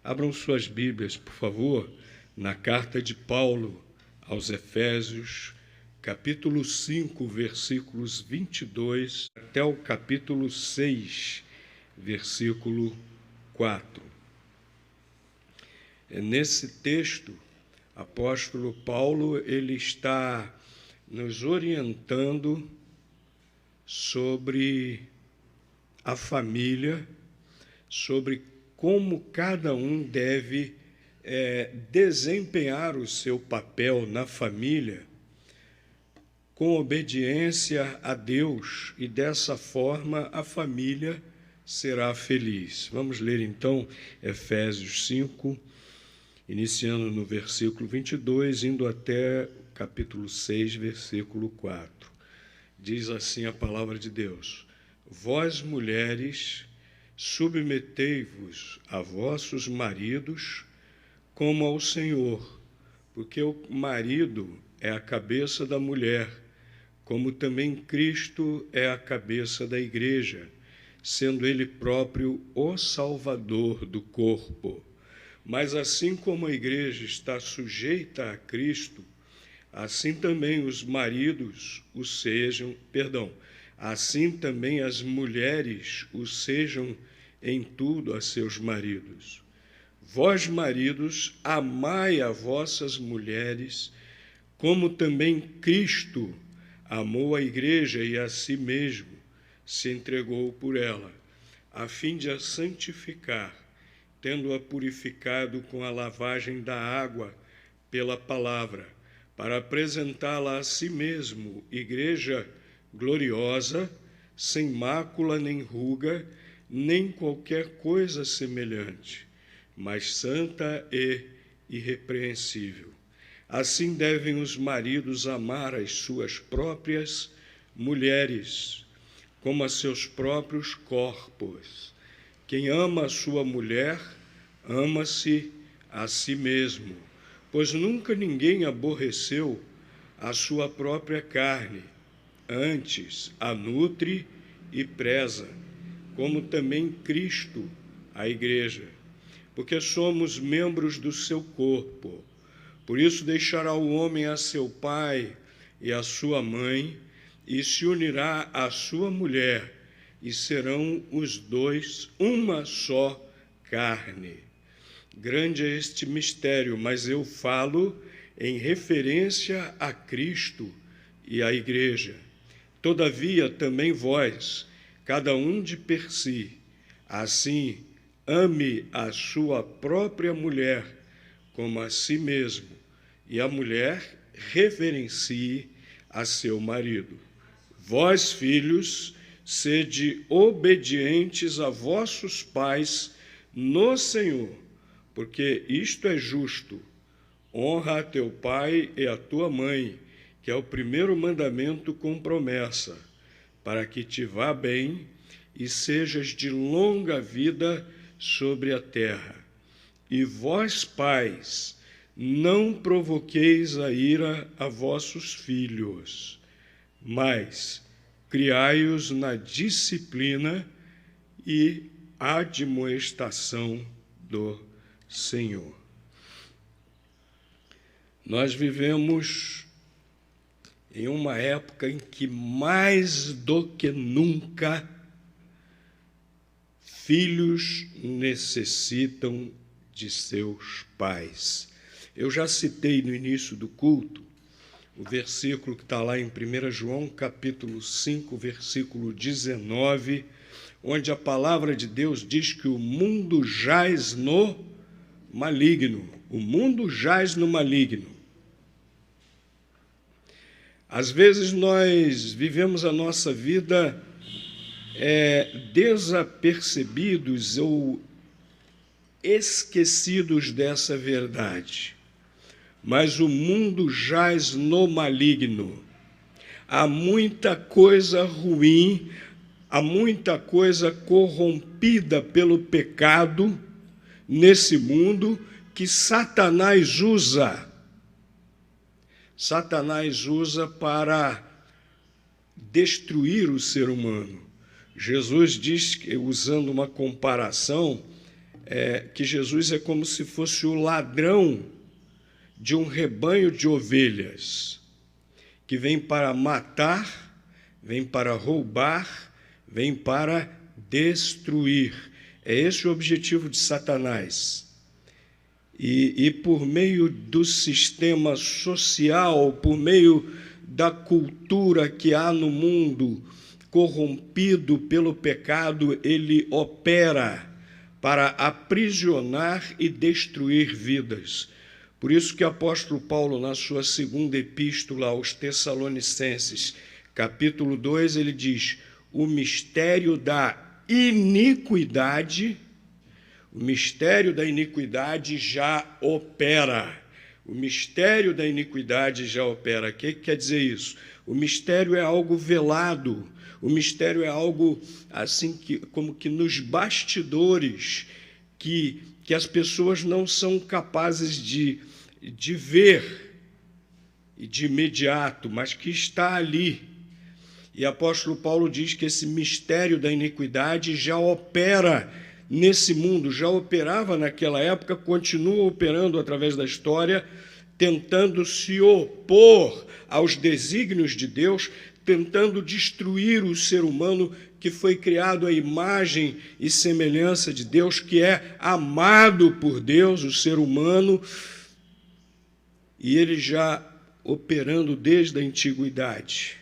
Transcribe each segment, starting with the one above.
Abram suas Bíblias, por favor, na carta de Paulo aos Efésios, capítulo 5, versículos 22 até o capítulo 6, versículo 4. Nesse texto, apóstolo Paulo ele está nos orientando sobre a família, sobre como cada um deve desempenhar o seu papel na família com obediência a Deus, e dessa forma a família será feliz. Vamos ler então Efésios 5, iniciando no versículo 22, indo até o capítulo 6, versículo 4. Diz assim a palavra de Deus: Vós, mulheres, submetei-vos a vossos maridos como ao Senhor, porque o marido é a cabeça da mulher, como também Cristo é a cabeça da igreja, sendo ele próprio o Salvador do corpo. Mas assim como a igreja está sujeita a Cristo, assim também os maridos o sejam, assim também as mulheres o sejam em tudo a seus maridos. Vós, maridos, amai a vossas mulheres, como também Cristo amou a igreja e a si mesmo se entregou por ela, a fim de a santificar, tendo-a purificado com a lavagem da água pela palavra, para apresentá-la a si mesmo, igreja gloriosa, sem mácula nem ruga, nem qualquer coisa semelhante, mas santa e irrepreensível. Assim devem os maridos amar as suas próprias mulheres, como a seus próprios corpos. Quem ama a sua mulher, ama-se a si mesmo, pois nunca ninguém aborreceu a sua própria carne, antes a nutre e preza, como também Cristo a igreja, porque somos membros do seu corpo. Por isso deixará o homem a seu pai e a sua mãe, e se unirá à sua mulher, e serão os dois uma só carne. Grande é este mistério, mas eu falo em referência a Cristo e à igreja. Todavia, também vós, cada um de per si, assim, ame a sua própria mulher como a si mesmo, e a mulher reverencie a seu marido. Vós, filhos, sede obedientes a vossos pais no Senhor, porque isto é justo. Honra a teu pai e a tua mãe, que é o primeiro mandamento com promessa, para que te vá bem e sejas de longa vida sobre a terra. E vós, pais, não provoqueis a ira a vossos filhos, mas criai-os na disciplina e admoestação do Senhor. Nós vivemos em uma época em que, mais do que nunca, filhos necessitam de seus pais. Eu já citei no início do culto o versículo que está lá em 1 João, capítulo 5, versículo 19, onde a palavra de Deus diz que o mundo jaz no maligno. O mundo jaz no maligno. Às vezes nós vivemos a nossa vida desapercebidos ou esquecidos dessa verdade. Mas o mundo jaz no maligno. Há muita coisa ruim, há muita coisa corrompida pelo pecado nesse mundo que Satanás usa. Satanás usa para destruir o ser humano. Jesus diz, usando uma comparação, que Jesus é como se fosse o ladrão de um rebanho de ovelhas, que vem para matar, vem para roubar, vem para destruir. É esse o objetivo de Satanás. E por meio do sistema social, por meio da cultura que há no mundo, corrompido pelo pecado, ele opera para aprisionar e destruir vidas. Por isso que o apóstolo Paulo, na sua segunda epístola aos Tessalonicenses, capítulo 2, ele diz: o mistério da iniquidade, o mistério da iniquidade já opera. O mistério da iniquidade já opera. O que quer dizer isso? O mistério é algo velado. O mistério é algo assim como que nos bastidores, que as pessoas não são capazes de ver e de imediato, mas que está ali. E o apóstolo Paulo diz que esse mistério da iniquidade já opera nesse mundo, já operava naquela época, continua operando através da história, tentando se opor aos desígnios de Deus, tentando destruir o ser humano que foi criado à imagem e semelhança de Deus, que é amado por Deus, o ser humano, e ele já operando desde a antiguidade.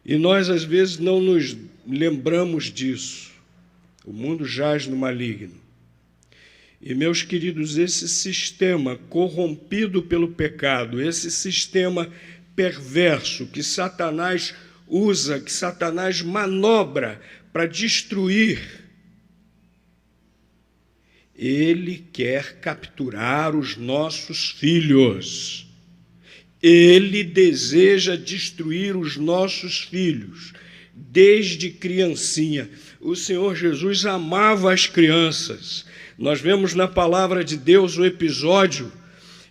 E nós, às vezes, não nos lembramos disso. O mundo jaz no maligno. E, meus queridos, esse sistema corrompido pelo pecado, esse sistema perverso que Satanás usa, que Satanás manobra para destruir, ele quer capturar os nossos filhos. Ele deseja destruir os nossos filhos, desde criancinha. O Senhor Jesus amava as crianças. Nós vemos na palavra de Deus o episódio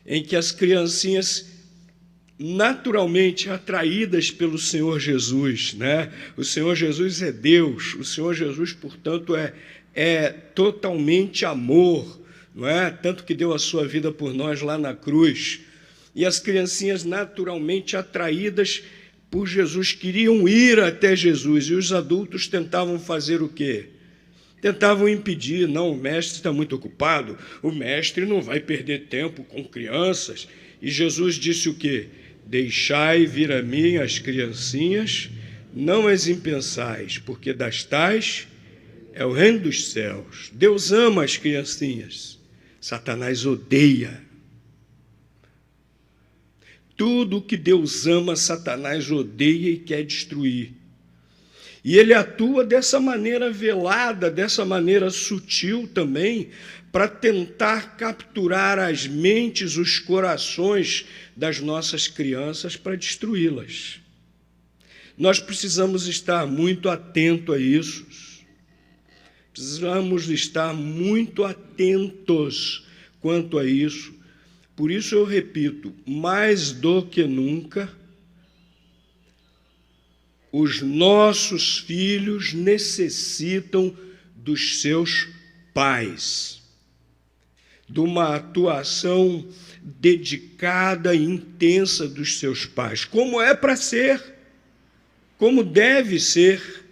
em que as criancinhas, naturalmente atraídas pelo Senhor Jesus, né? O Senhor Jesus é Deus, o Senhor Jesus, portanto, é totalmente amor, não é? Tanto que deu a sua vida por nós lá na cruz. E as criancinhas, naturalmente atraídas por Jesus, queriam ir até Jesus, e os adultos tentavam fazer o quê? Tentavam impedir. Não, o mestre está muito ocupado, o mestre não vai perder tempo com crianças. E Jesus disse o quê? Deixai vir a mim as criancinhas, não as impensais, porque das tais é o reino dos céus. Deus ama as criancinhas, Satanás odeia. Tudo que Deus ama, Satanás odeia e quer destruir. E ele atua dessa maneira velada, dessa maneira sutil também, para tentar capturar as mentes, os corações das nossas crianças para destruí-las. Nós precisamos estar muito atentos a isso. Precisamos estar muito atentos quanto a isso. Por isso eu repito, mais do que nunca, os nossos filhos necessitam dos seus pais, de uma atuação dedicada e intensa dos seus pais, como é para ser, como deve ser.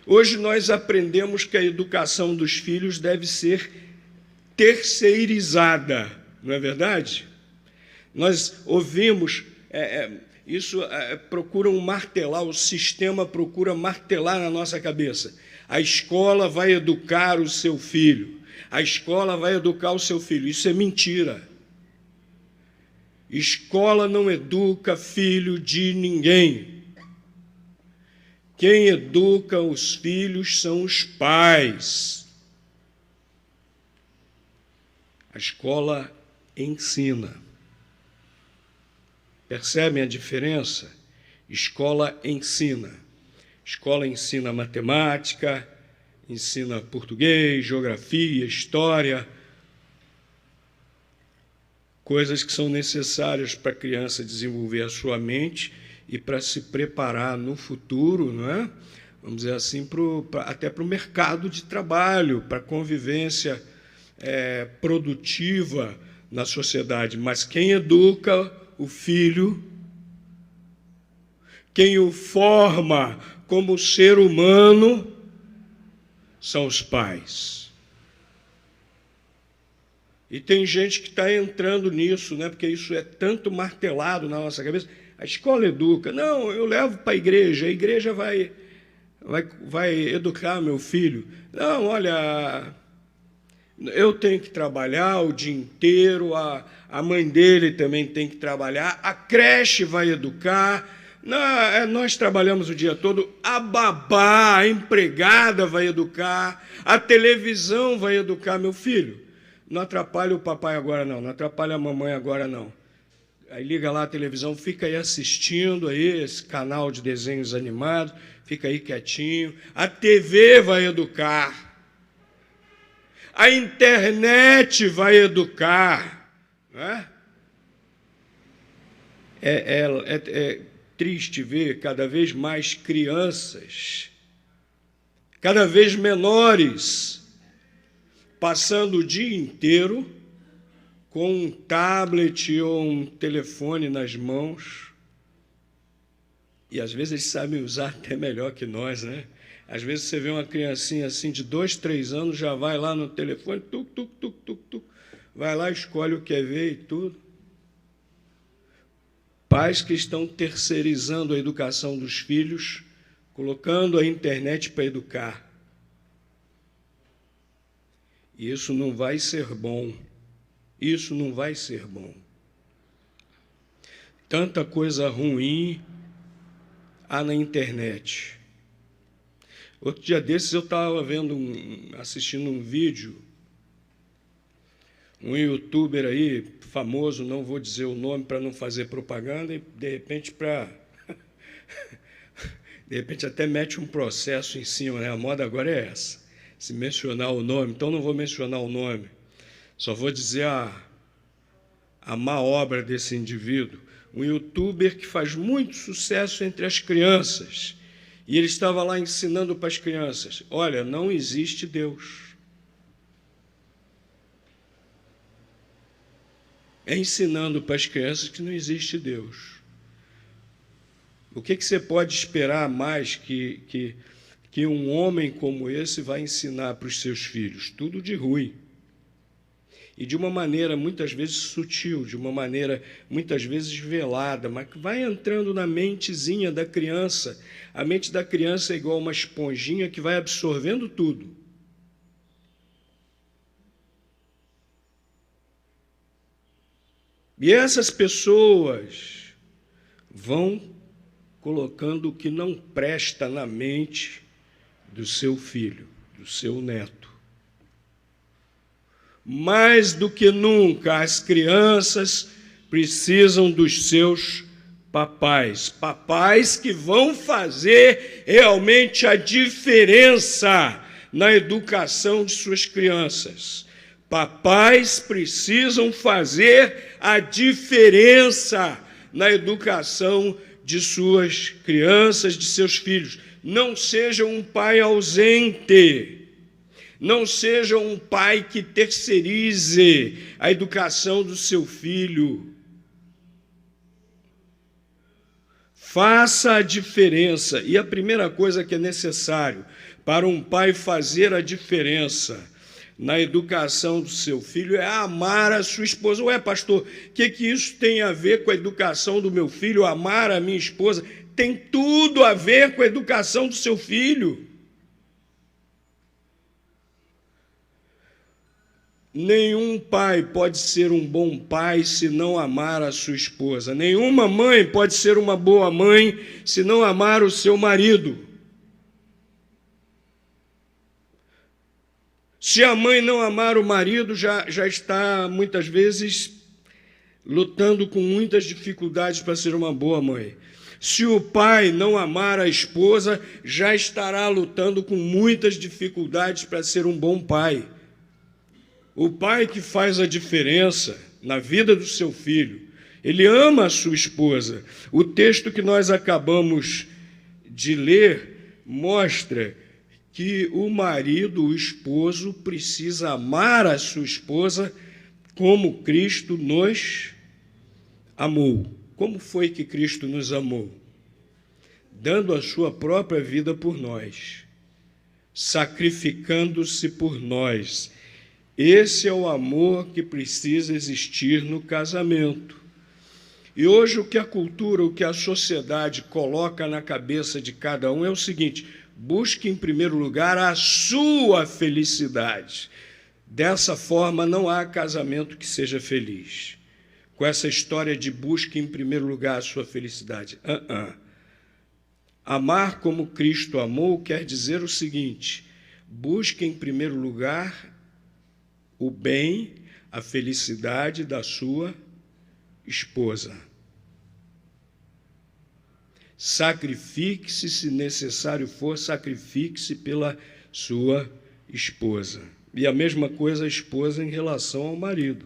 Hoje nós aprendemos que a educação dos filhos deve ser terceirizada, não é verdade? Nós ouvimos, procuram martelar, o sistema procura martelar na nossa cabeça. A escola vai educar o seu filho, a escola vai educar o seu filho. Isso é mentira. Escola não educa filho de ninguém. Quem educa os filhos são os pais. A escola ensina. Percebem a diferença? Escola ensina. Escola ensina matemática, ensina português, geografia, história, coisas que são necessárias para a criança desenvolver a sua mente e para se preparar no futuro, não é? vamos dizer assim, até para o mercado de trabalho, para a convivência produtiva na sociedade. Mas quem educa o filho, quem o forma como ser humano, são os pais. E tem gente que está entrando nisso, né? Porque isso é tanto martelado na nossa cabeça. A escola educa. Não, eu levo para a igreja vai educar meu filho. Não, olha, eu tenho que trabalhar o dia inteiro, a mãe dele também tem que trabalhar, a creche vai educar. Nós trabalhamos o dia todo, a babá, a empregada vai educar, a televisão vai educar meu filho. Não atrapalha o papai agora não atrapalha a mamãe agora não. Aí liga lá a televisão, fica aí assistindo aí esse canal de desenhos animados, fica aí quietinho. A TV vai educar, a internet vai educar. Né? É triste ver cada vez mais crianças, cada vez menores, passando o dia inteiro com um tablet ou um telefone nas mãos. E às vezes eles sabem usar até melhor que nós, né? Às vezes você vê uma criancinha assim de 2, 3 anos, já vai lá no telefone, vai lá, escolhe o que quer ver e tudo. Pais que estão terceirizando a educação dos filhos, colocando a internet para educar. E isso não vai ser bom. Isso não vai ser bom. Tanta coisa ruim há na internet. Outro dia desses eu estava assistindo um vídeo, um youtuber aí, famoso, não vou dizer o nome para não fazer propaganda, e de repente até mete um processo em cima, né? A moda agora é essa, se mencionar o nome, então não vou mencionar o nome, só vou dizer a má obra desse indivíduo, um youtuber que faz muito sucesso entre as crianças, e ele estava lá ensinando para as crianças, olha, não existe Deus. Ensinando para as crianças que não existe Deus. O que você pode esperar mais que um homem como esse vai ensinar para os seus filhos? Tudo de ruim. E de uma maneira muitas vezes sutil, de uma maneira muitas vezes velada, mas que vai entrando na mentezinha da criança. A mente da criança é igual uma esponjinha que vai absorvendo tudo. E essas pessoas vão colocando o que não presta na mente do seu filho, do seu neto. Mais do que nunca, as crianças precisam dos seus papais. Papais que vão fazer realmente a diferença na educação de suas crianças. Papais precisam fazer a diferença na educação de suas crianças, de seus filhos. Não seja um pai ausente. Não seja um pai que terceirize a educação do seu filho. Faça a diferença. E a primeira coisa que é necessário para um pai fazer a diferença na educação do seu filho é amar a sua esposa. Ué, pastor, o que isso tem a ver com a educação do meu filho? Amar a minha esposa? Tem tudo a ver com a educação do seu filho. Nenhum pai pode ser um bom pai se não amar a sua esposa. Nenhuma mãe pode ser uma boa mãe se não amar o seu marido. Se a mãe não amar o marido, já está, muitas vezes, lutando com muitas dificuldades para ser uma boa mãe. Se o pai não amar a esposa, já estará lutando com muitas dificuldades para ser um bom pai. O pai que faz a diferença na vida do seu filho, ele ama a sua esposa. O texto que nós acabamos de ler mostra que o marido, o esposo, precisa amar a sua esposa como Cristo nos amou. Como foi que Cristo nos amou? Dando a sua própria vida por nós, sacrificando-se por nós. Esse é o amor que precisa existir no casamento. E hoje o que a cultura, o que a sociedade coloca na cabeça de cada um é o seguinte: busque em primeiro lugar a sua felicidade. Dessa forma não há casamento que seja feliz. Com essa história de busque em primeiro lugar a sua felicidade. Amar como Cristo amou quer dizer o seguinte: busque em primeiro lugar o bem, a felicidade da sua esposa. Sacrifique-se, se necessário for, sacrifique-se pela sua esposa. E a mesma coisa a esposa em relação ao marido.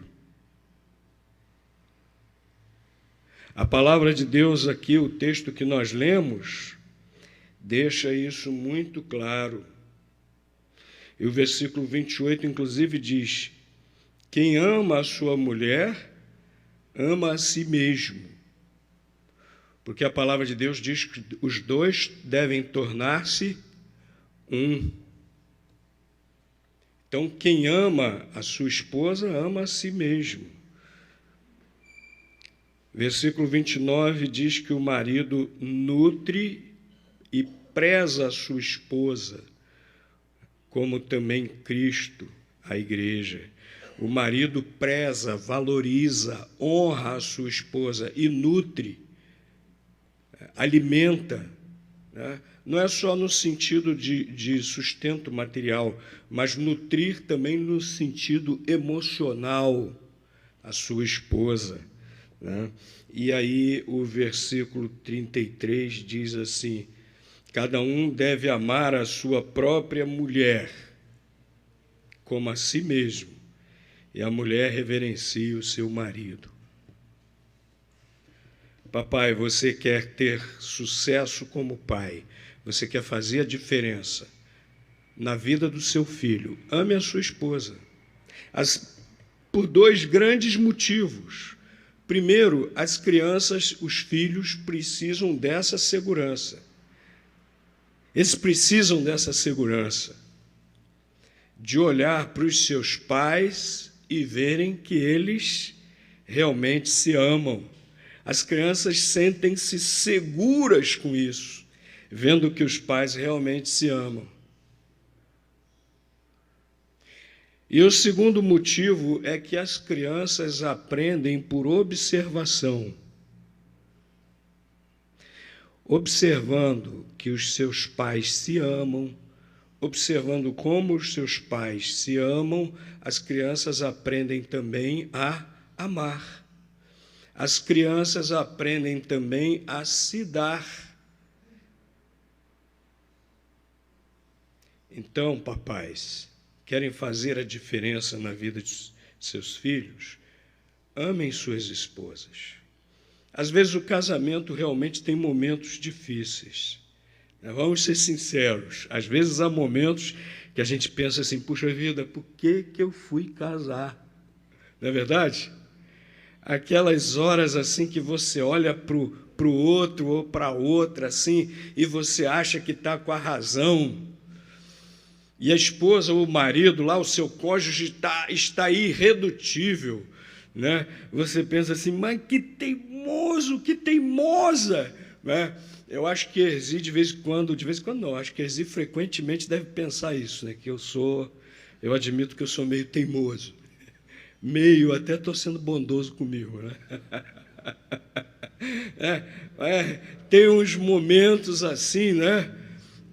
A palavra de Deus aqui, o texto que nós lemos, deixa isso muito claro. E o versículo 28, inclusive, diz: quem ama a sua mulher, ama a si mesmo. Porque a palavra de Deus diz que os dois devem tornar-se um. Então, quem ama a sua esposa, ama a si mesmo. Versículo 29 diz que o marido nutre e preza a sua esposa, como também Cristo, a igreja. O marido preza, valoriza, honra a sua esposa e nutre, alimenta, né? Não é só no sentido de sustento material, mas nutrir também no sentido emocional a sua esposa, né? E aí o versículo 33 diz assim: cada um deve amar a sua própria mulher como a si mesmo, e a mulher reverencie o seu marido. Papai, você quer ter sucesso como pai, você quer fazer a diferença na vida do seu filho, ame a sua esposa. Por dois grandes motivos. Primeiro, as crianças, os filhos, precisam dessa segurança. Eles precisam dessa segurança, de olhar para os seus pais e verem que eles realmente se amam. As crianças sentem-se seguras com isso, vendo que os pais realmente se amam. E o segundo motivo é que as crianças aprendem por observação. Observando que os seus pais se amam, observando como os seus pais se amam, as crianças aprendem também a amar. As crianças aprendem também a se dar. Então, papais, querem fazer a diferença na vida de seus filhos? Amem suas esposas. Às vezes o casamento realmente tem momentos difíceis. Vamos ser sinceros. Às vezes há momentos que a gente pensa assim: puxa vida, por que eu fui casar? Não é verdade? Aquelas horas assim que você olha para o outro ou para a outra assim, e você acha que está com a razão. E a esposa ou o marido lá, o seu cônjuge, está irredutível, né? Você pensa assim: mas que teimoso, que teimosa, né? Eu acho que Erzi, de vez em quando não, acho que Erzi frequentemente deve pensar isso, né? Que eu admito que eu sou meio teimoso, até estou sendo bondoso comigo, né? Tem uns momentos assim, né?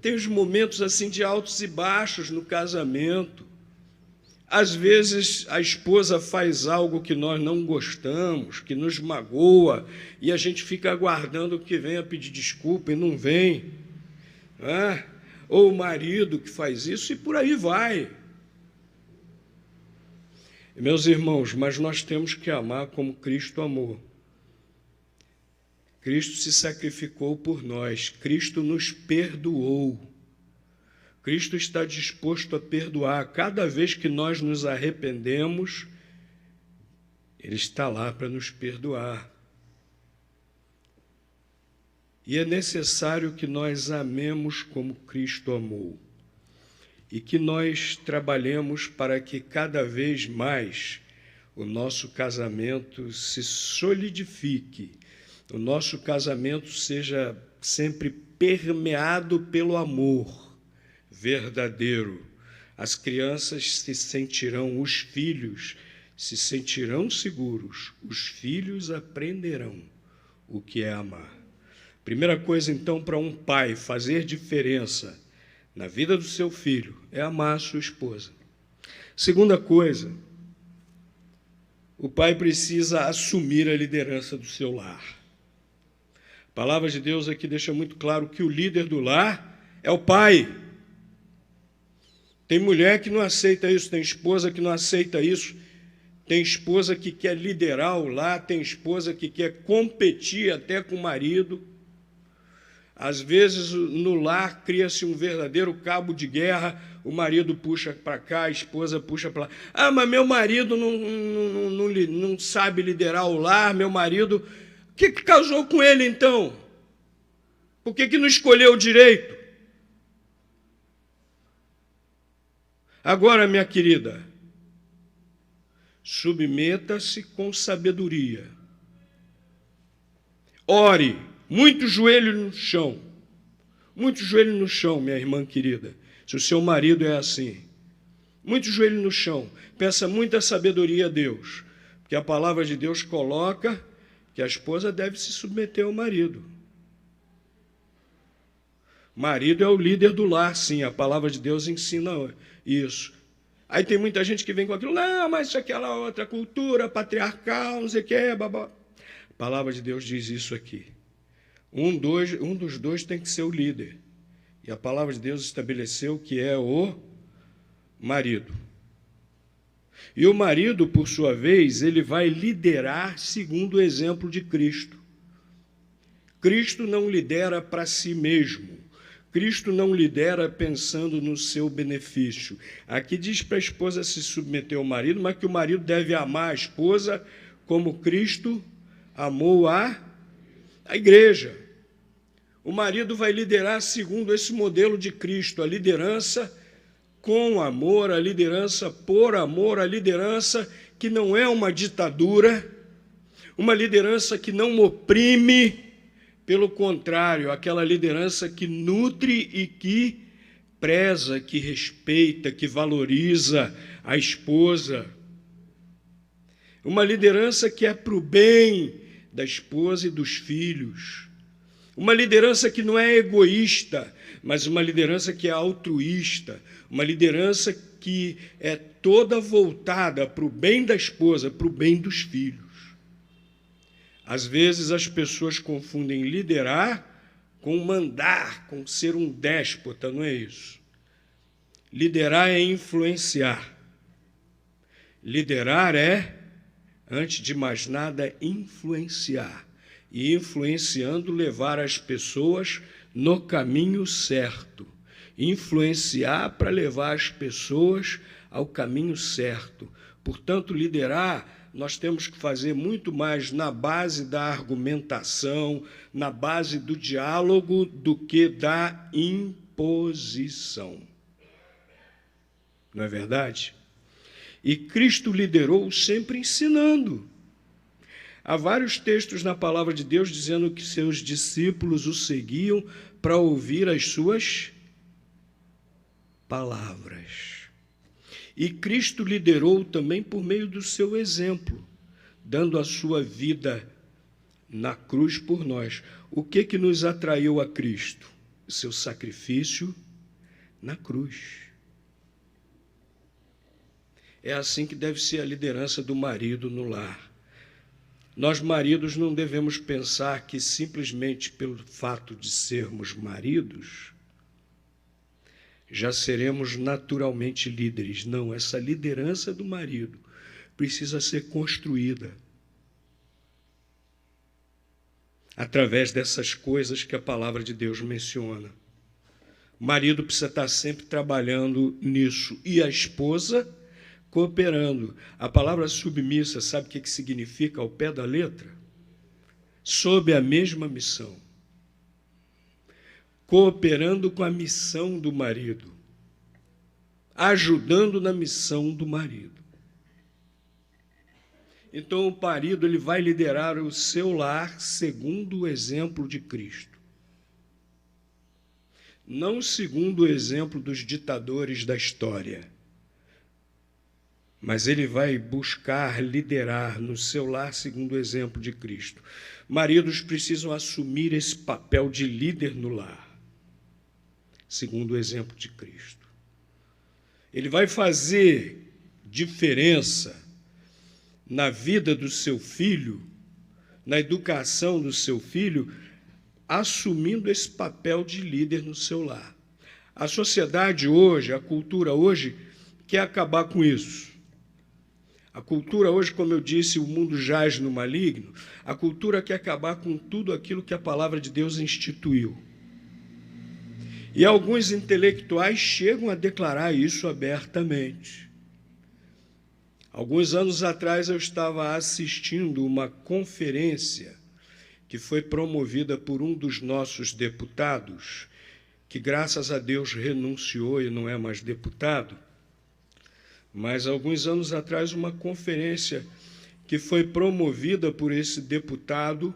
Tem uns momentos assim de altos e baixos no casamento. Às vezes a esposa faz algo que nós não gostamos, que nos magoa, e a gente fica aguardando que venha pedir desculpa e não vem. Né? Ou o marido que faz isso, e por aí vai. Meus irmãos, mas nós temos que amar como Cristo amou. Cristo se sacrificou por nós, Cristo nos perdoou. Cristo está disposto a perdoar. Cada vez que nós nos arrependemos, Ele está lá para nos perdoar. E é necessário que nós amemos como Cristo amou. E que nós trabalhemos para que cada vez mais o nosso casamento se solidifique, o nosso casamento seja sempre permeado pelo amor verdadeiro. As crianças se sentirão, os filhos se sentirão seguros, os filhos aprenderão o que é amar. Primeira coisa, então, para um pai fazer diferença na vida do seu filho é amar a sua esposa. Segunda coisa, o pai precisa assumir a liderança do seu lar. A palavra de Deus aqui deixa muito claro que o líder do lar é o pai. Tem mulher que não aceita isso, tem esposa que não aceita isso, tem esposa que quer liderar o lar, tem esposa que quer competir até com o marido. Às vezes, no lar, cria-se um verdadeiro cabo de guerra, o marido puxa para cá, a esposa puxa para lá. Ah, mas meu marido não sabe liderar o lar, meu marido... Por que casou com ele, então? Por que não escolheu direito? Agora, minha querida, submeta-se com sabedoria. Ore. Muito joelho no chão. Muito joelho no chão, minha irmã querida. Se o seu marido é assim. Muito joelho no chão. Peça muita sabedoria a Deus. Porque a palavra de Deus coloca que a esposa deve se submeter ao marido. O marido é o líder do lar, sim. A palavra de Deus ensina isso. Aí tem muita gente que vem com aquilo. Não, mas isso é aquela outra cultura patriarcal, não sei o que, babá. A palavra de Deus diz isso aqui. Um dos dois tem que ser o líder. E a palavra de Deus estabeleceu que é o marido. E o marido, por sua vez, ele vai liderar segundo o exemplo de Cristo. Cristo não lidera para si mesmo. Cristo não lidera pensando no seu benefício. Aqui diz para a esposa se submeter ao marido, mas que o marido deve amar a esposa como Cristo amou a igreja. O marido vai liderar segundo esse modelo de Cristo, a liderança com amor, a liderança por amor, a liderança que não é uma ditadura, uma liderança que não oprime, pelo contrário, aquela liderança que nutre e que preza, que respeita, que valoriza a esposa. Uma liderança que é para o bem da esposa e dos filhos. Uma liderança que não é egoísta, mas uma liderança que é altruísta, uma liderança que é toda voltada para o bem da esposa, para o bem dos filhos. Às vezes as pessoas confundem liderar com mandar, com ser um déspota, não é isso. Liderar é influenciar. Liderar é, antes de mais nada, influenciar. E influenciando, levar as pessoas no caminho certo. Influenciar para levar as pessoas ao caminho certo. Portanto, liderar, nós temos que fazer muito mais na base da argumentação, na base do diálogo, do que da imposição. Não é verdade? E Cristo liderou sempre ensinando. Há vários textos na palavra de Deus dizendo que seus discípulos o seguiam para ouvir as suas palavras. E Cristo liderou também por meio do seu exemplo, dando a sua vida na cruz por nós. O que nos atraiu a Cristo? O seu sacrifício na cruz. É assim que deve ser a liderança do marido no lar. Nós, maridos, não devemos pensar que simplesmente pelo fato de sermos maridos, já seremos naturalmente líderes. Não, essa liderança do marido precisa ser construída através dessas coisas que a palavra de Deus menciona. O marido precisa estar sempre trabalhando nisso. E a esposa cooperando. A palavra submissa, sabe o que significa ao pé da letra? Sob a mesma missão. Cooperando com a missão do marido. Ajudando na missão do marido. Então, o marido ele vai liderar o seu lar segundo o exemplo de Cristo. Não segundo o exemplo dos ditadores da história. Mas ele vai buscar liderar no seu lar segundo o exemplo de Cristo. Maridos precisam assumir esse papel de líder no lar, segundo o exemplo de Cristo. Ele vai fazer diferença na vida do seu filho, na educação do seu filho, assumindo esse papel de líder no seu lar. A sociedade hoje, a cultura hoje, quer acabar com isso. A cultura hoje, como eu disse, o mundo jaz no maligno, a cultura quer acabar com tudo aquilo que a palavra de Deus instituiu. E alguns intelectuais chegam a declarar isso abertamente. Alguns anos atrás eu estava assistindo uma conferência que foi promovida por um dos nossos deputados, que graças a Deus renunciou e não é mais deputado, mas alguns anos atrás uma conferência que foi promovida por esse deputado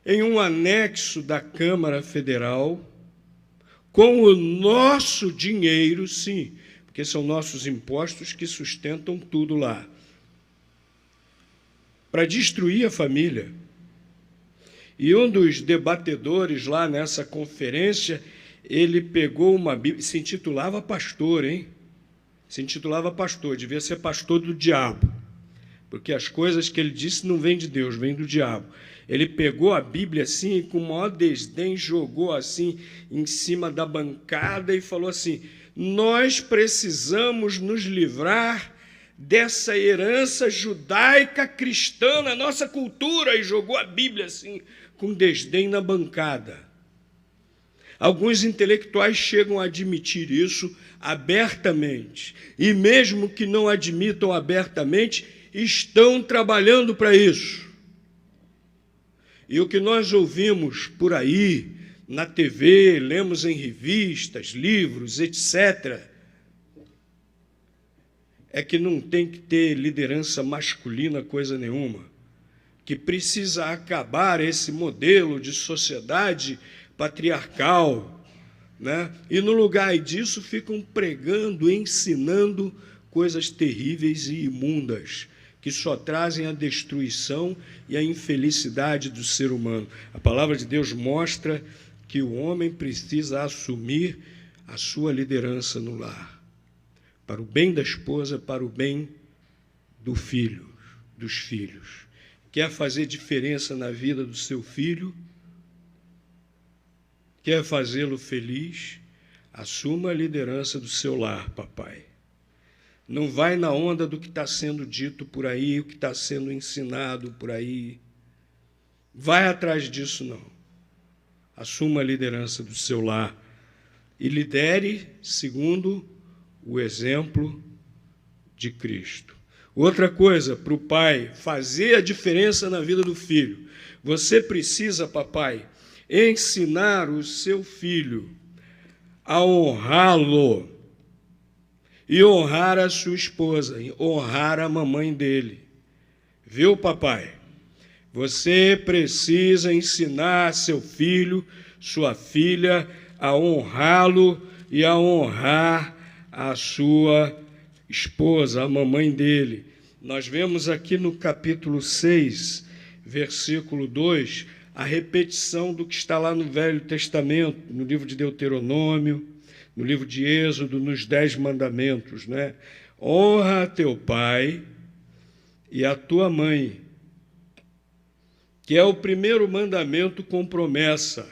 em um anexo da Câmara Federal, com o nosso dinheiro, sim, porque são nossos impostos que sustentam tudo lá, para destruir a família. E um dos debatedores lá nessa conferência, ele pegou uma Bíblia, se intitulava pastor, hein? Se intitulava pastor, devia ser pastor do diabo, porque as coisas que ele disse não vêm de Deus, vêm do diabo. Ele pegou a Bíblia assim e com o maior desdém jogou assim em cima da bancada e falou assim: nós precisamos nos livrar dessa herança judaica cristã na nossa cultura, e jogou a Bíblia assim com desdém na bancada. Alguns intelectuais chegam a admitir isso abertamente, e mesmo que não admitam abertamente, estão trabalhando para isso. E o que nós ouvimos por aí, na TV, lemos em revistas, livros, etc., é que não tem que ter liderança masculina coisa nenhuma, que precisa acabar esse modelo de sociedade patriarcal, né? E no lugar disso ficam pregando, ensinando coisas terríveis e imundas, que só trazem a destruição e a infelicidade do ser humano. A palavra de Deus mostra que o homem precisa assumir a sua liderança no lar, para o bem da esposa, para o bem do filho, dos filhos. Quer fazer diferença na vida do seu filho? Quer fazê-lo feliz? Assuma a liderança do seu lar, papai. Não vai na onda do que está sendo dito por aí, o que está sendo ensinado por aí. Vai atrás disso, não. Assuma a liderança do seu lar e lidere segundo o exemplo de Cristo. Outra coisa, para o pai fazer a diferença na vida do filho, você precisa, papai, ensinar o seu filho a honrá-lo e honrar a sua esposa, honrar a mamãe dele. Viu, papai? Você precisa ensinar seu filho, sua filha, a honrá-lo e a honrar a sua esposa, a mamãe dele. Nós vemos aqui no capítulo 6, versículo 2, a repetição do que está lá no Velho Testamento, no livro de Deuteronômio, no livro de Êxodo, nos 10 mandamentos, né? Honra a teu pai e a tua mãe, que é o primeiro mandamento com promessa,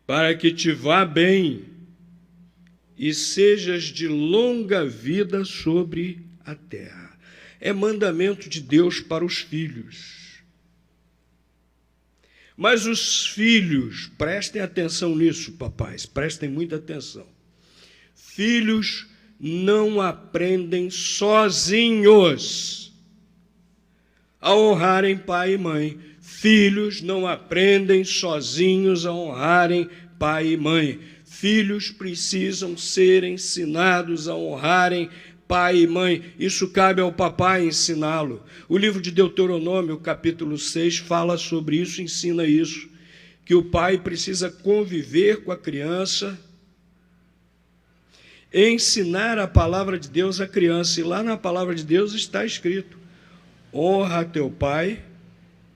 para que te vá bem e sejas de longa vida sobre a terra. É mandamento de Deus para os filhos. Mas os filhos, prestem atenção nisso, papais, prestem muita atenção. Filhos não aprendem sozinhos a honrarem pai e mãe. Filhos não aprendem sozinhos a honrarem pai e mãe. Filhos precisam ser ensinados a honrarem pai e mãe. Isso cabe ao papai ensiná-lo. O livro de Deuteronômio, capítulo 6, fala sobre isso, ensina isso, que o pai precisa conviver com a criança, ensinar a palavra de Deus à criança. E lá na palavra de Deus está escrito: honra teu pai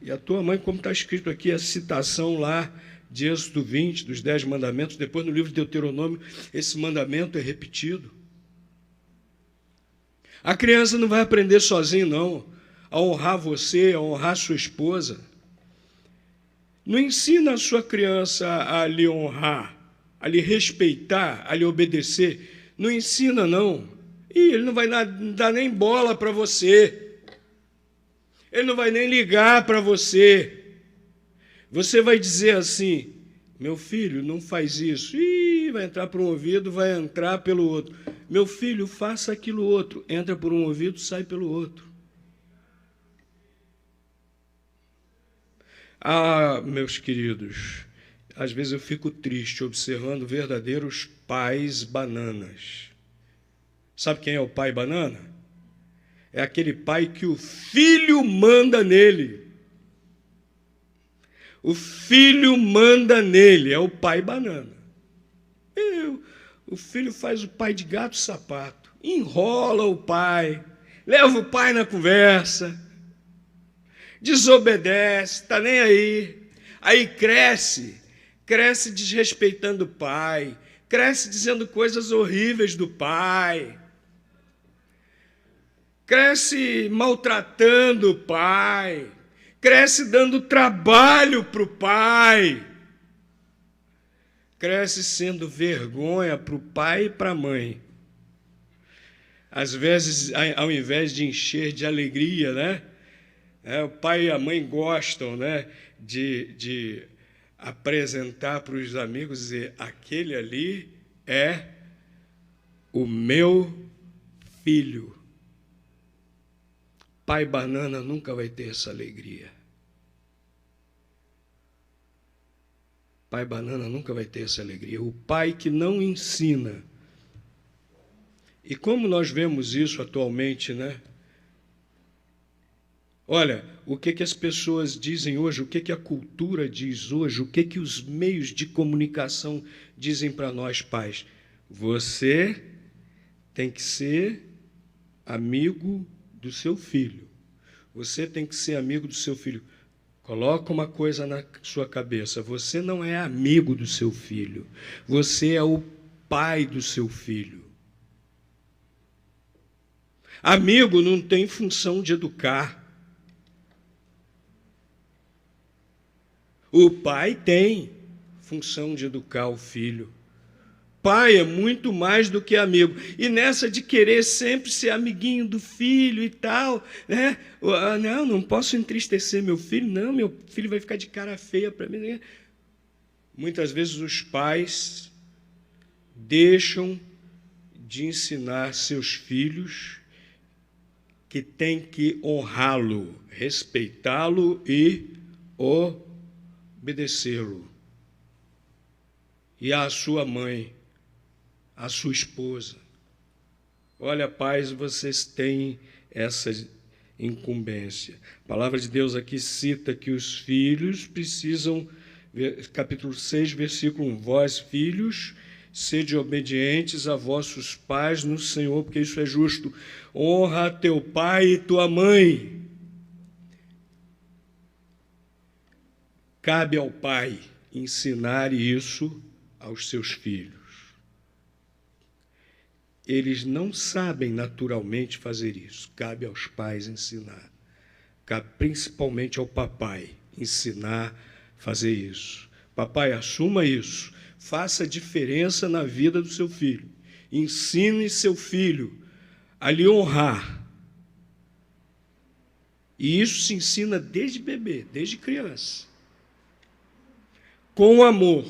e a tua mãe, como está escrito aqui, a citação lá de Êxodo 20, dos 10 mandamentos. Depois, no livro de Deuteronômio, esse mandamento é repetido. A criança não vai aprender sozinha, não, a honrar você, a honrar sua esposa. Não ensina a sua criança a lhe honrar, a lhe respeitar, a lhe obedecer. Não ensina, não. E ele não vai dar nem bola para você. Ele não vai nem ligar para você. Você vai dizer assim: meu filho, não faz isso. Ih, vai entrar por um ouvido, vai entrar pelo outro. Meu filho, faça aquilo outro. Entra por um ouvido, sai pelo outro. Ah, meus queridos, às vezes eu fico triste observando verdadeiros pais bananas. Sabe quem é o pai banana? É aquele pai que o filho manda nele. O filho manda nele, é o pai banana. O filho faz o pai de gato sapato, enrola o pai, leva o pai na conversa, desobedece, está nem aí. Aí cresce desrespeitando o pai, cresce dizendo coisas horríveis do pai, cresce maltratando o pai, cresce dando trabalho para o pai, cresce sendo vergonha para o pai e para a mãe. Às vezes, ao invés de encher de alegria, né? O pai e a mãe gostam, né, de apresentar para os amigos e dizer: aquele ali é o meu filho. Pai banana nunca vai ter essa alegria. Pai banana nunca vai ter essa alegria. O pai que não ensina. E como nós vemos isso atualmente, né? Olha, o que as pessoas dizem hoje, o que a cultura diz hoje, o que os meios de comunicação dizem para nós, pais. Você tem que ser amigo do seu filho. Você tem que ser amigo do seu filho. Coloca uma coisa na sua cabeça: você não é amigo do seu filho, você é o pai do seu filho. Amigo não tem função de educar. O pai tem função de educar o filho. Pai é muito mais do que amigo. E nessa de querer sempre ser amiguinho do filho e tal, né? Não posso entristecer meu filho, não, meu filho vai ficar de cara feia para mim. Né? Muitas vezes os pais deixam de ensinar seus filhos que têm que honrá-lo, respeitá-lo e obedecê-lo. E à sua mãe, a sua esposa. Olha, pais, vocês têm essa incumbência. A palavra de Deus aqui cita que os filhos precisam, capítulo 6, versículo 1, vós, filhos, sede obedientes a vossos pais no Senhor, porque isso é justo. Honra teu pai e tua mãe. Cabe ao pai ensinar isso aos seus filhos. Eles não sabem naturalmente fazer isso. Cabe aos pais ensinar. Cabe principalmente ao papai ensinar a fazer isso. Papai, assuma isso. Faça diferença na vida do seu filho. Ensine seu filho a lhe honrar. E isso se ensina desde bebê, desde criança. com amor,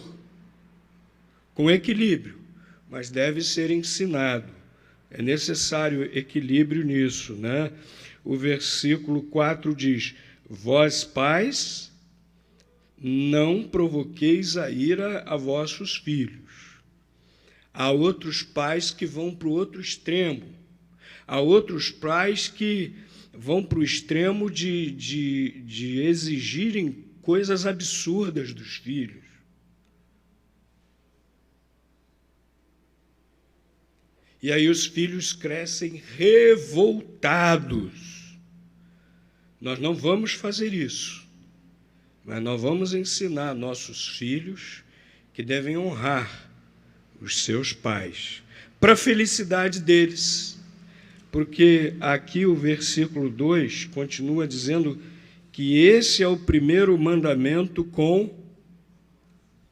com equilíbrio, mas deve ser ensinado. É necessário equilíbrio nisso, né? O versículo 4 diz: vós, pais, não provoqueis a ira a vossos filhos. Há outros pais que vão para o outro extremo. Há outros pais que vão para o extremo de exigirem coisas absurdas dos filhos. E aí os filhos crescem revoltados. Nós não vamos fazer isso, mas nós vamos ensinar nossos filhos que devem honrar os seus pais, para a felicidade deles. Porque aqui o versículo 2 continua dizendo que esse é o primeiro mandamento com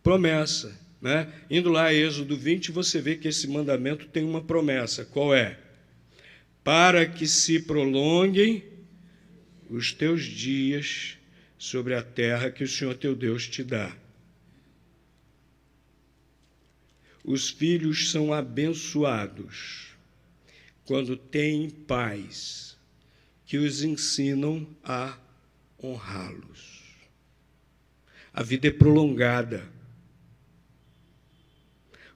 promessa, né? Indo lá a Êxodo 20, você vê que esse mandamento tem uma promessa. Qual é? Para que se prolonguem os teus dias sobre a terra que o Senhor teu Deus te dá. Os filhos são abençoados quando têm pais que os ensinam a honrá-los. A vida é prolongada.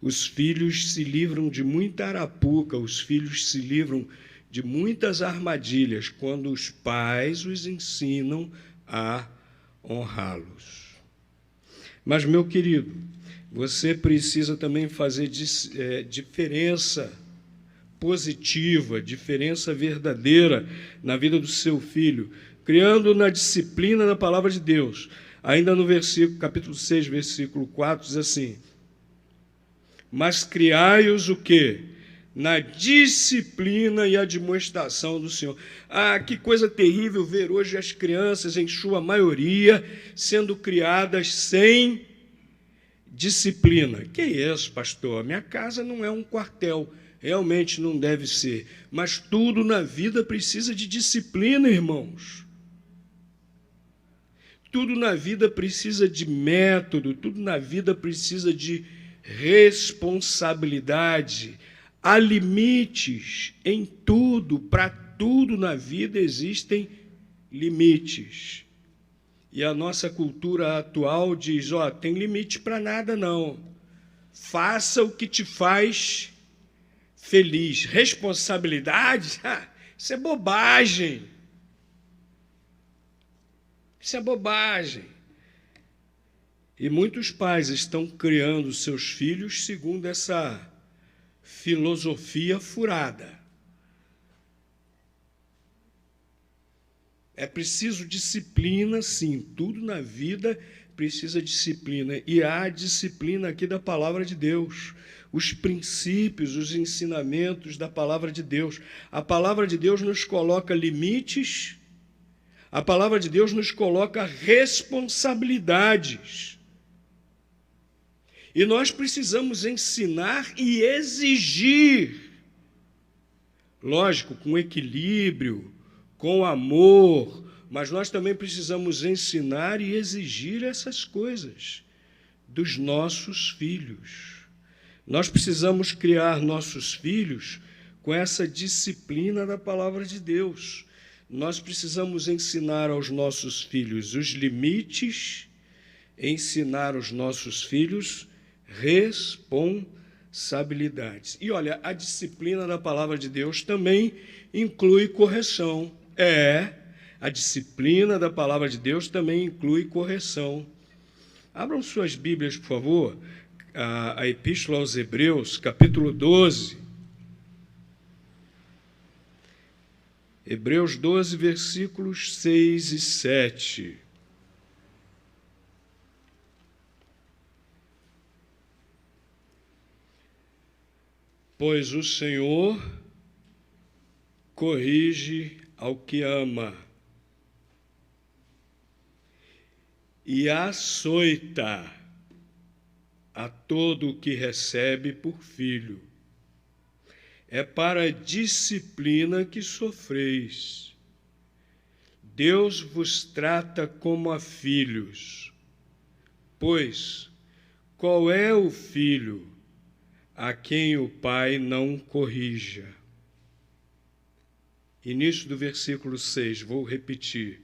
Os filhos se livram de muita arapuca, os filhos se livram de muitas armadilhas quando os pais os ensinam a honrá-los. Mas, meu querido, você precisa também fazer diferença positiva, diferença verdadeira na vida do seu filho, criando na disciplina da palavra de Deus. Ainda no capítulo 6, versículo 4, diz assim: mas criai-os o quê? Na disciplina e admoestação do Senhor. Ah, que coisa terrível ver hoje as crianças, em sua maioria, sendo criadas sem disciplina. Que isso, pastor? Minha casa não é um quartel. Realmente não deve ser. Mas tudo na vida precisa de disciplina, irmãos. Tudo na vida precisa de método, tudo na vida precisa de responsabilidade. Há limites em tudo, para tudo na vida existem limites. E a nossa cultura atual diz, tem limite para nada não. Faça o que te faz feliz. Responsabilidade? Isso é bobagem. Isso é bobagem. E muitos pais estão criando seus filhos segundo essa filosofia furada. É preciso disciplina, sim. Tudo na vida precisa de disciplina. E há disciplina aqui da palavra de Deus. Os princípios, os ensinamentos da palavra de Deus. A palavra de Deus nos coloca limites. A palavra de Deus nos coloca responsabilidades. E nós precisamos ensinar e exigir. Lógico, com equilíbrio, com amor, mas nós também precisamos ensinar e exigir essas coisas dos nossos filhos. Nós precisamos criar nossos filhos com essa disciplina da palavra de Deus. Nós precisamos ensinar aos nossos filhos os limites, ensinar aos nossos filhos responsabilidades. E olha, a disciplina da palavra de Deus também inclui correção. A disciplina da palavra de Deus também inclui correção. Abram suas Bíblias, por favor, a Epístola aos Hebreus, capítulo 12. Hebreus 12, versículos 6 e 7. Pois o Senhor corrige ao que ama e açoita a todo o que recebe por filho. É para a disciplina que sofreis. Deus vos trata como a filhos. Pois, qual é o filho a quem o pai não corrija? Início do versículo 6, vou repetir.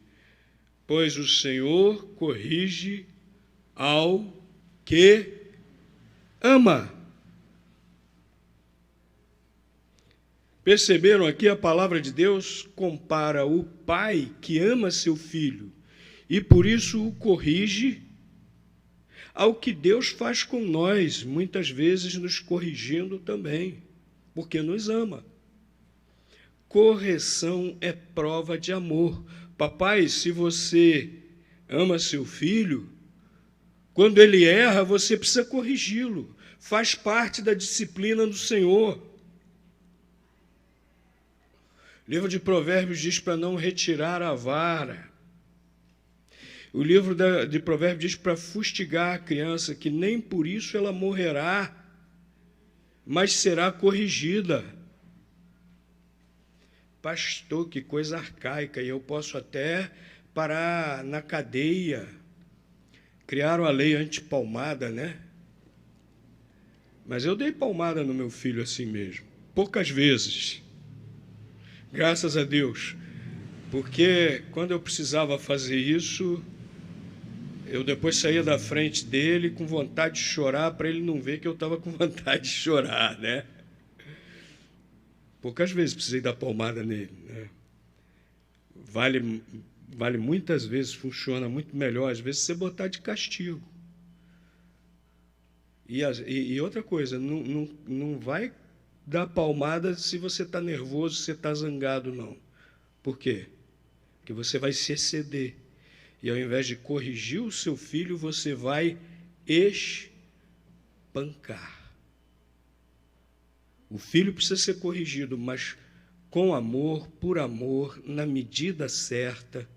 Pois o Senhor corrige ao que ama. Perceberam aqui? A palavra de Deus compara o pai que ama seu filho e por isso o corrige ao que Deus faz com nós, muitas vezes nos corrigindo também, porque nos ama. Correção é prova de amor. Papai, se você ama seu filho, quando ele erra, você precisa corrigi-lo. Faz parte da disciplina do Senhor. O livro de Provérbios diz para não retirar a vara. O livro de Provérbios diz para fustigar a criança, que nem por isso ela morrerá, mas será corrigida. Pastor, que coisa arcaica, e eu posso até parar na cadeia. Criaram a lei antipalmada, né? Mas eu dei palmada no meu filho assim mesmo, poucas vezes. Graças a Deus, porque quando eu precisava fazer isso, eu depois saía da frente dele com vontade de chorar, para ele não ver que eu estava com vontade de chorar, né? Poucas vezes precisei dar palmada nele, né? Vale muitas vezes, funciona muito melhor, às vezes, você botar de castigo. E outra coisa, não vai dar palmada se você está nervoso, se você está zangado, não. Por quê? Porque você vai se exceder. E ao invés de corrigir o seu filho, você vai espancar. O filho precisa ser corrigido, mas com amor, por amor, na medida certa.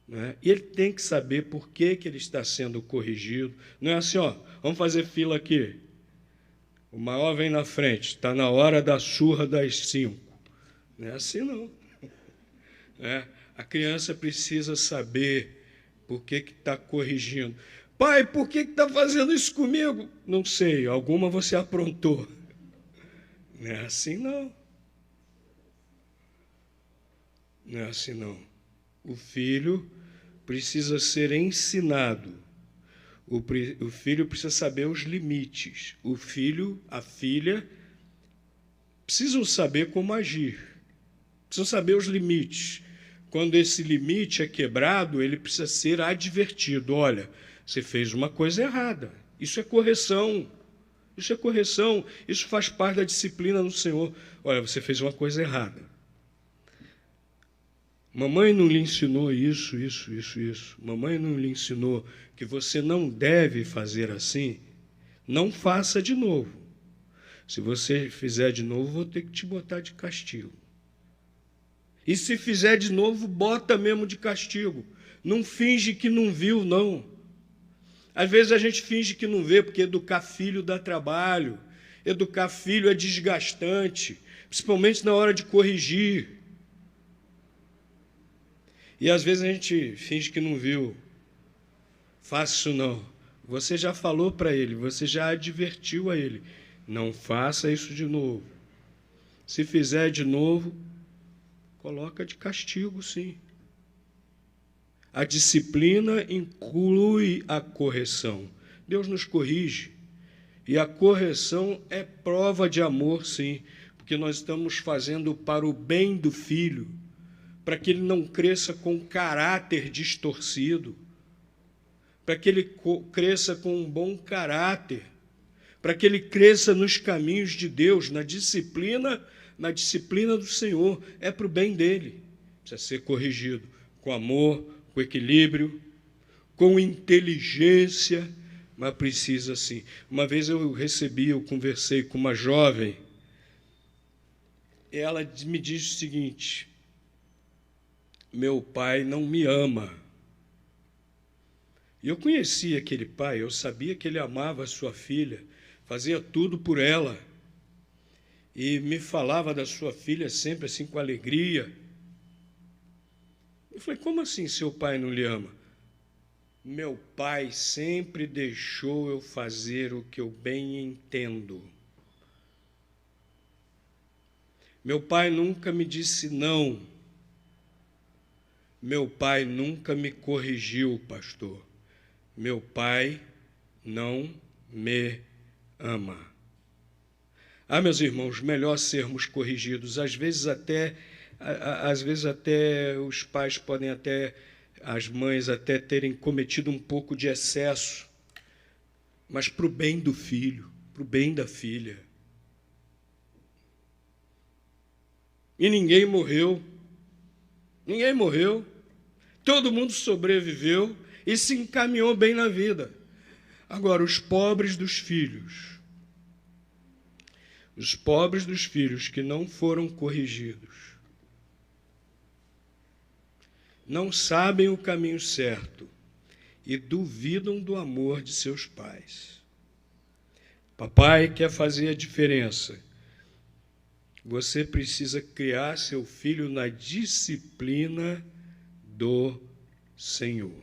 Né? E ele tem que saber por que ele está sendo corrigido. Não é assim, ó, vamos fazer fila aqui. O maior vem na frente, está na hora da surra das 5. Não é assim, não. A criança precisa saber por que está corrigindo. Pai, por que está fazendo isso comigo? Não sei, alguma você aprontou. Não é assim, não. Não é assim, não. O filho precisa ser ensinado. O filho precisa saber os limites. O filho, a filha, precisam saber como agir. Precisam saber os limites. Quando esse limite é quebrado, ele precisa ser advertido. Olha, você fez uma coisa errada. Isso é correção. Isso é correção. Isso faz parte da disciplina do Senhor. Olha, você fez uma coisa errada. Mamãe não lhe ensinou isso. Mamãe não lhe ensinou que você não deve fazer assim. Não faça de novo. Se você fizer de novo, vou ter que te botar de castigo. E se fizer de novo, bota mesmo de castigo. Não finge que não viu, não. Às vezes a gente finge que não vê, porque educar filho dá trabalho. Educar filho é desgastante, principalmente na hora de corrigir. E às vezes a gente finge que não viu. Faça isso não. Você já falou para ele, você já advertiu a ele. Não faça isso de novo. Se fizer de novo, coloca de castigo, sim. A disciplina inclui a correção. Deus nos corrige. E a correção é prova de amor, sim, porque nós estamos fazendo para o bem do filho, para que ele não cresça com caráter distorcido, para que ele cresça com um bom caráter, para que ele cresça nos caminhos de Deus, na disciplina do Senhor, é para o bem dele. Precisa ser corrigido com amor, com equilíbrio, com inteligência, mas precisa sim. Uma vez eu conversei com uma jovem, e ela me disse o seguinte: meu pai não me ama. E eu conhecia aquele pai, eu sabia que ele amava a sua filha, fazia tudo por ela, e me falava da sua filha sempre assim com alegria. Eu falei, como assim seu pai não lhe ama? Meu pai sempre deixou eu fazer o que eu bem entendo. Meu pai nunca me disse não. Meu pai nunca me corrigiu, pastor. Meu pai não me ama. Meus irmãos, melhor sermos corrigidos. Às vezes até os pais podem até, as mães até terem cometido um pouco de excesso, mas para o bem do filho, para o bem da filha. E ninguém morreu. Ninguém morreu. Todo mundo sobreviveu e se encaminhou bem na vida. Agora, os pobres dos filhos que não foram corrigidos, não sabem o caminho certo e duvidam do amor de seus pais. Papai quer fazer a diferença. Você precisa criar seu filho na disciplina do Senhor.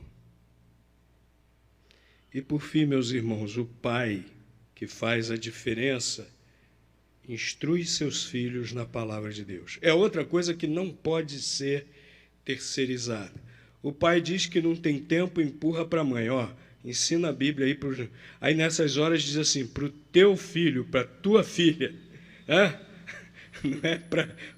E por fim, meus irmãos, o pai que faz a diferença instrui seus filhos na palavra de Deus. É outra coisa que não pode ser terceirizada. O pai diz que não tem tempo, empurra para a mãe. Ensina a Bíblia aí. Aí nessas horas diz assim, para o teu filho, para a tua filha. Não é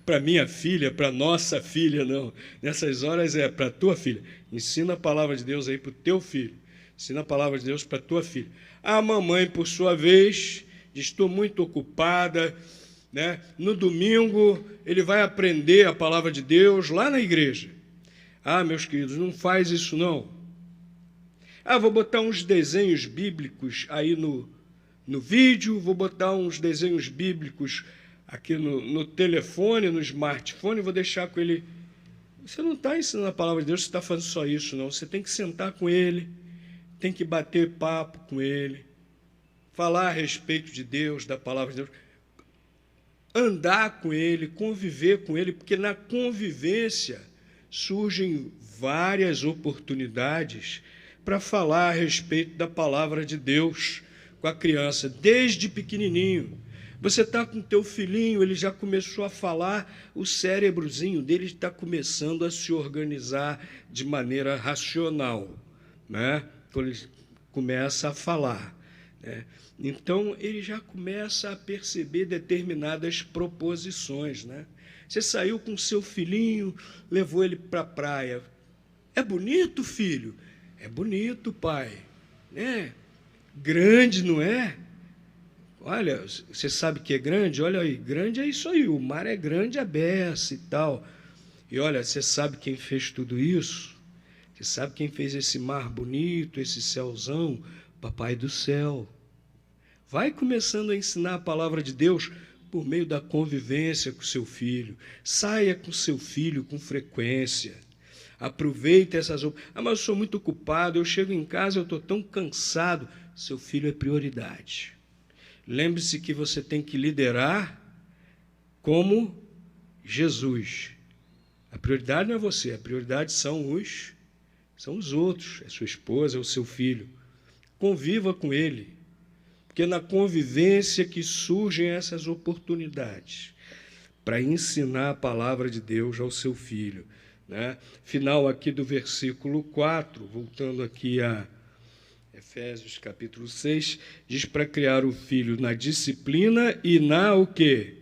para minha filha, para nossa filha, não. Nessas horas é para a tua filha. Ensina a palavra de Deus aí para o teu filho. Ensina a palavra de Deus para a tua filha. A mamãe, por sua vez, diz, estou muito ocupada, né? No domingo ele vai aprender a palavra de Deus lá na igreja. Meus queridos, não faz isso não. Vou botar uns desenhos bíblicos aí no vídeo, vou botar uns desenhos bíblicos aqui no telefone, no smartphone, vou deixar com ele. Você não está ensinando a palavra de Deus, você está fazendo só isso, não. Você tem que sentar com ele, tem que bater papo com ele, falar a respeito de Deus, da palavra de Deus, andar com ele, conviver com ele, porque na convivência surgem várias oportunidades para falar a respeito da palavra de Deus com a criança, desde pequenininho. Você está com o teu filhinho, ele já começou a falar, o cérebrozinho dele está começando a se organizar de maneira racional, né? Quando ele começa a falar, né? Então, ele já começa a perceber determinadas proposições, né? Você saiu com seu filhinho, levou ele para a praia. É bonito, filho? É bonito, pai. Né? Grande, não é? Olha, você sabe que é grande? Olha aí, grande é isso aí, o mar é grande, a beça e tal. E olha, você sabe quem fez tudo isso? Você sabe quem fez esse mar bonito, esse céuzão? Papai do céu. Vai começando a ensinar a palavra de Deus por meio da convivência com seu filho. Saia com seu filho com frequência. Aproveite essas... mas eu sou muito ocupado, eu chego em casa, eu estou tão cansado. Seu filho é prioridade. Lembre-se que você tem que liderar como Jesus. A prioridade não é você, a prioridade são os outros, é sua esposa, é o seu filho. Conviva com ele, porque é na convivência que surgem essas oportunidades para ensinar a palavra de Deus ao seu filho, né? Final aqui do versículo 4, voltando aqui a Efésios capítulo 6, diz para criar o filho na disciplina e na o quê?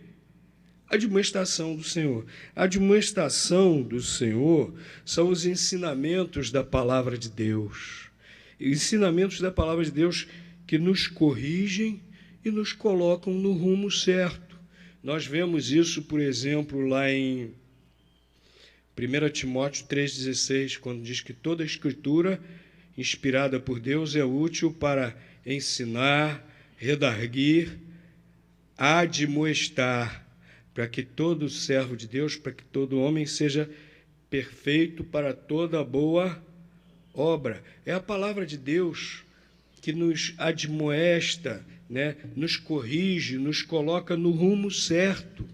Admoestação do Senhor. A admoestação do Senhor são os ensinamentos da palavra de Deus. Ensinamentos da palavra de Deus que nos corrigem e nos colocam no rumo certo. Nós vemos isso, por exemplo, lá em 1 Timóteo 3,16, quando diz que toda a Escritura inspirada por Deus é útil para ensinar, redarguir, admoestar, para que todo servo de Deus, para que todo homem seja perfeito para toda boa obra. É a palavra de Deus que nos admoesta, né? Nos corrige, nos coloca no rumo certo.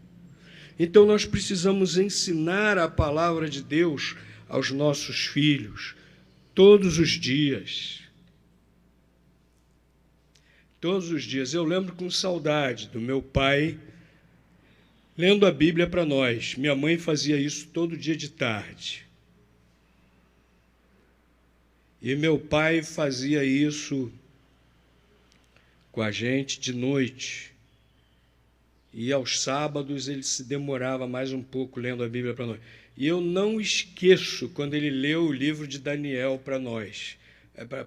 Então nós precisamos ensinar a palavra de Deus aos nossos filhos todos os dias. Todos os dias. Eu lembro com saudade do meu pai lendo a Bíblia para nós. Minha mãe fazia isso todo dia de tarde. E meu pai fazia isso com a gente de noite. E aos sábados ele se demorava mais um pouco lendo a Bíblia para nós. E eu não esqueço quando ele leu o livro de Daniel para nós.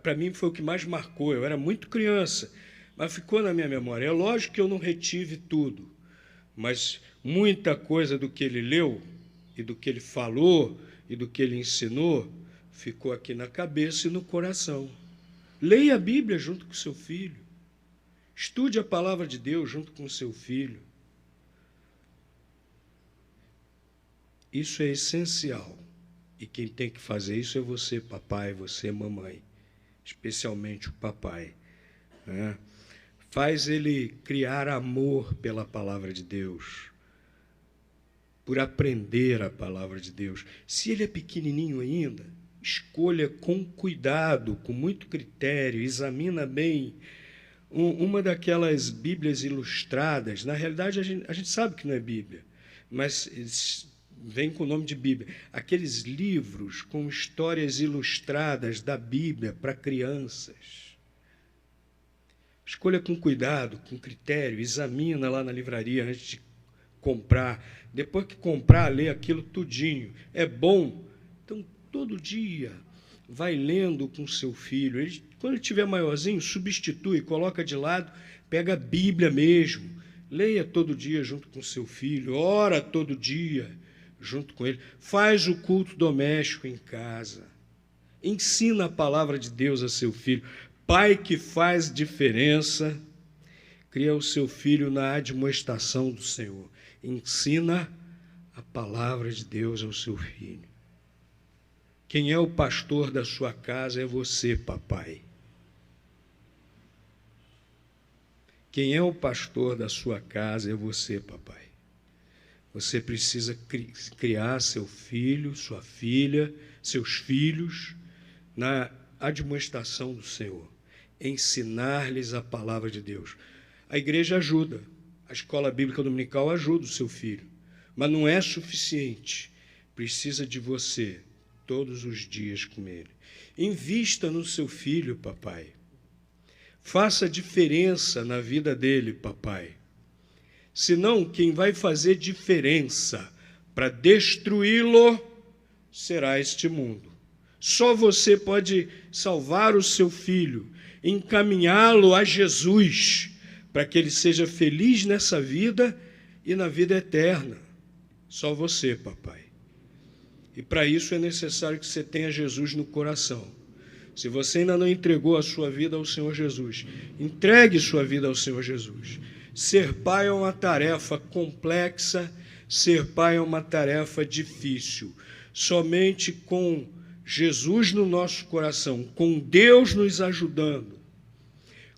Para mim foi o que mais marcou. Eu era muito criança, mas ficou na minha memória. É lógico que eu não retive tudo, mas muita coisa do que ele leu, e do que ele falou, e do que ele ensinou, ficou aqui na cabeça e no coração. Leia a Bíblia junto com seu filho. Estude a palavra de Deus junto com seu filho. Isso é essencial. E quem tem que fazer isso é você, papai, você, mamãe. Especialmente o papai, né? Faz ele criar amor pela palavra de Deus, por aprender a palavra de Deus. Se ele é pequenininho ainda, escolha com cuidado, com muito critério, examina bem uma daquelas Bíblias ilustradas. Na realidade, a gente sabe que não é Bíblia, mas vem com o nome de Bíblia. Aqueles livros com histórias ilustradas da Bíblia para crianças. Escolha com cuidado, com critério, examina lá na livraria antes de comprar. Depois que comprar, lê aquilo tudinho. É bom? Então, todo dia, vai lendo com seu filho. Quando ele estiver maiorzinho, substitui, coloca de lado, pega a Bíblia mesmo. Leia todo dia junto com seu filho, ora todo dia junto com ele. Faz o culto doméstico em casa. Ensina a palavra de Deus a seu filho. Pai que faz diferença, cria o seu filho na admoestação do Senhor. Ensina a palavra de Deus ao seu filho. Quem é o pastor da sua casa é você, papai. Quem é o pastor da sua casa é você, papai. Você precisa criar seu filho, sua filha, seus filhos na admoestação do Senhor. Ensinar-lhes a palavra de Deus. A igreja ajuda, a escola bíblica dominical ajuda o seu filho, mas não é suficiente. Precisa de você todos os dias com ele. Invista no seu filho, papai. Faça diferença na vida dele, papai. Senão, quem vai fazer diferença para destruí-lo será este mundo. Só você pode salvar o seu filho, encaminhá-lo a Jesus, para que ele seja feliz nessa vida e na vida eterna. Só você, papai. E para isso é necessário que você tenha Jesus no coração. Se você ainda não entregou a sua vida ao Senhor Jesus, entregue sua vida ao Senhor Jesus. Ser pai é uma tarefa complexa, ser pai é uma tarefa difícil. Somente com Jesus no nosso coração, com Deus nos ajudando,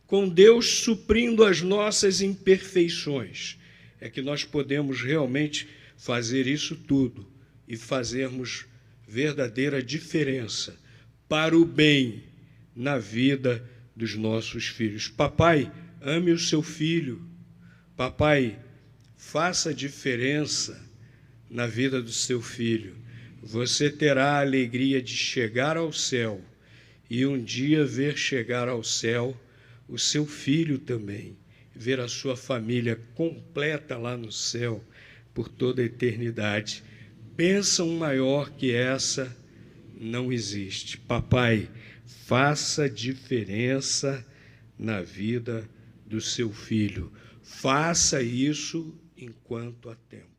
com Deus suprindo as nossas imperfeições, é que nós podemos realmente fazer isso tudo e fazermos verdadeira diferença para o bem na vida dos nossos filhos. Papai, ame o seu filho. Papai, faça diferença na vida do seu filho. Você terá a alegria de chegar ao céu e um dia ver chegar ao céu o seu filho também, ver a sua família completa lá no céu por toda a eternidade. Bênção maior que essa não existe. Papai, faça diferença na vida do seu filho. Faça isso enquanto há tempo.